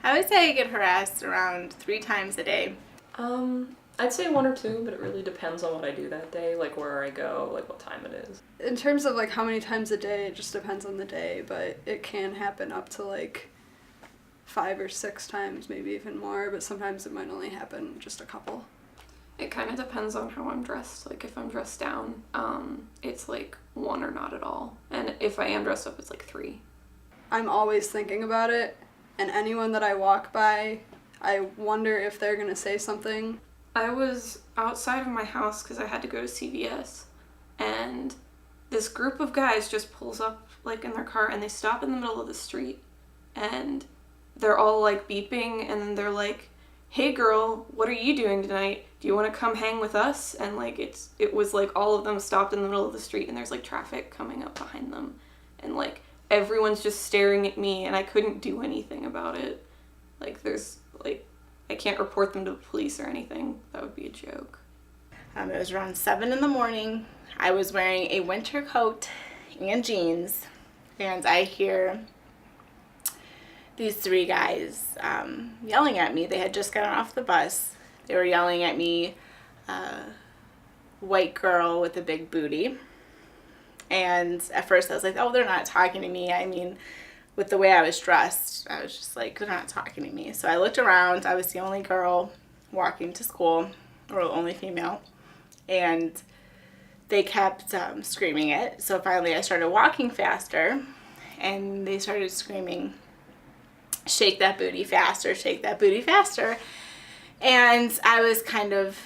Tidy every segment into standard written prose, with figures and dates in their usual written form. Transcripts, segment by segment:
I would say I get harassed around 3 times a day. I'd say 1 or 2, but it really depends on what I do that day, like where I go, like what time it is. In terms of like how many times a day, it just depends on the day, but it can happen up to like 5 or 6 times, maybe even more, but sometimes it might only happen just a couple. It kind of depends on how I'm dressed. Like if I'm dressed down, it's like 1 or not at all. And if I am dressed up, it's like 3. I'm always thinking about it, and anyone that I walk by, I wonder if they're gonna say something. I was outside of my house because I had to go to CVS, and this group of guys just pulls up like in their car and they stop in the middle of the street, and they're all like beeping, and then they're like, "Hey girl, what are you doing tonight? Do you want to come hang with us?" And like it was like all of them stopped in the middle of the street, and there's like traffic coming up behind them, and like everyone's just staring at me, and I couldn't do anything about it. Like there's like I can't report them to the police or anything. That would be a joke. It was around 7 in the morning. I was wearing a winter coat and jeans, and I hear these 3 guys yelling at me. They had just gotten off the bus. They were yelling at me, white girl with a big booty. And at first I was like, oh, they're not talking to me. I mean, with the way I was dressed, I was just like, they're not talking to me. So I looked around. I was the only girl walking to school, or the only female. And they kept screaming it. So finally I started walking faster, and they started screaming, "Shake that booty faster, shake that booty faster." And I was kind of,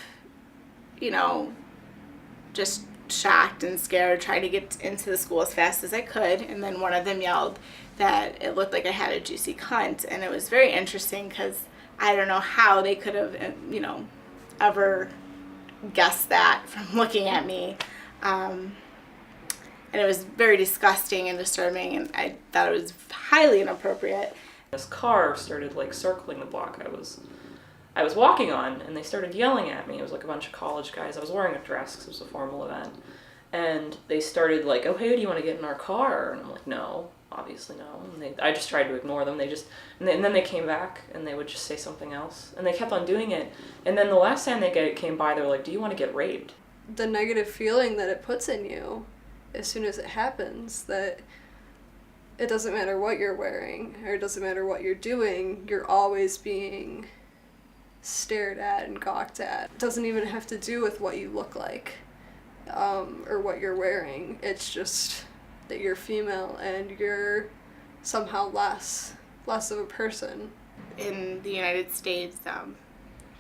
just shocked and scared, trying to get into the school as fast as I could. And then one of them yelled that it looked like I had a juicy cunt. And it was very interesting because I don't know how they could have, ever guessed that from looking at me. And it was very disgusting and disturbing, and I thought it was highly inappropriate. This car started like circling the block I was walking on, and they started yelling at me. It was like a bunch of college guys. I was wearing a dress because it was a formal event. And they started like, "Oh, hey, do you want to get in our car?" And I'm like, "No, obviously no." And I just tried to ignore them. And then they came back, and they would just say something else. And they kept on doing it. And then the last time they came by, they were like, "Do you want to get raped?" The negative feeling that it puts in you as soon as it happens, that it doesn't matter what you're wearing, or it doesn't matter what you're doing, you're always being stared at and gawked at. It doesn't even have to do with what you look like, or what you're wearing. It's just that you're female and you're somehow less of a person. In the United States,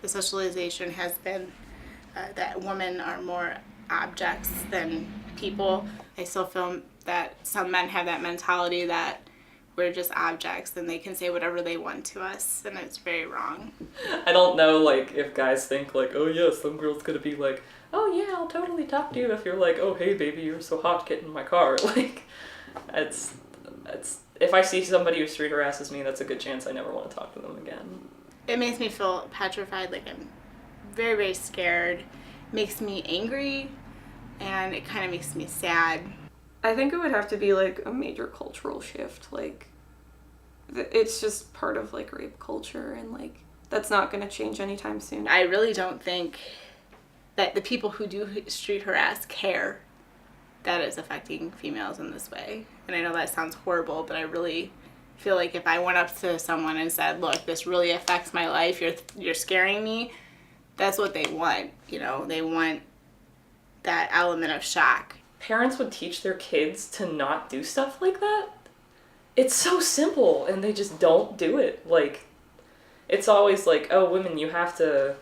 the socialization has been that women are more objects than people. I still feel that some men have that mentality that we're just objects and they can say whatever they want to us, and it's very wrong. I don't know, like, if guys think, like, oh yeah, some girl's gonna be like, "Oh yeah, I'll totally talk to you if you're like, oh hey baby, you're so hot, get in my car." Like, it's if I see somebody who street harasses me, that's a good chance I never want to talk to them again. It makes me feel petrified, like I'm very, very scared. It makes me angry, and it kind of makes me sad. I think it would have to be like a major cultural shift. Like, it's just part of like rape culture, and like that's not going to change anytime soon. I really don't think that the people who do street harass care that it's affecting females in this way. And I know that sounds horrible, but I really feel like if I went up to someone and said, "Look, this really affects my life, you're scaring me," that's what they want. They want that element of shock. Parents would teach their kids to not do stuff like that. It's so simple, and they just don't do it. Like, it's always like, oh, women, you have to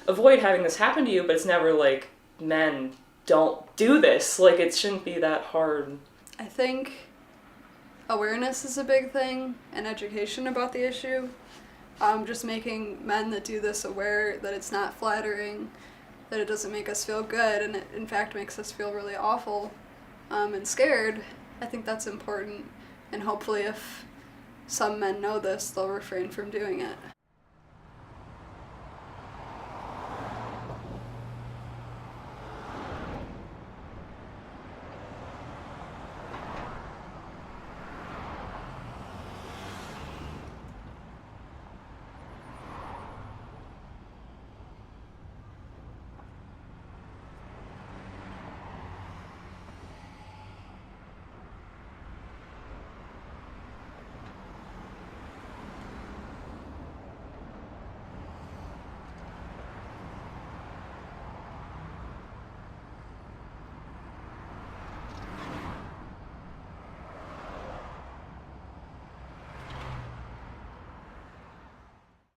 avoid having this happen to you, but it's never like, men, don't do this. Like, it shouldn't be that hard. I think awareness is a big thing, and education about the issue. Just making men that do this aware that it's not flattering, that it doesn't make us feel good, and it in fact makes us feel really awful and scared. I think that's important, and hopefully if some men know this, they'll refrain from doing it.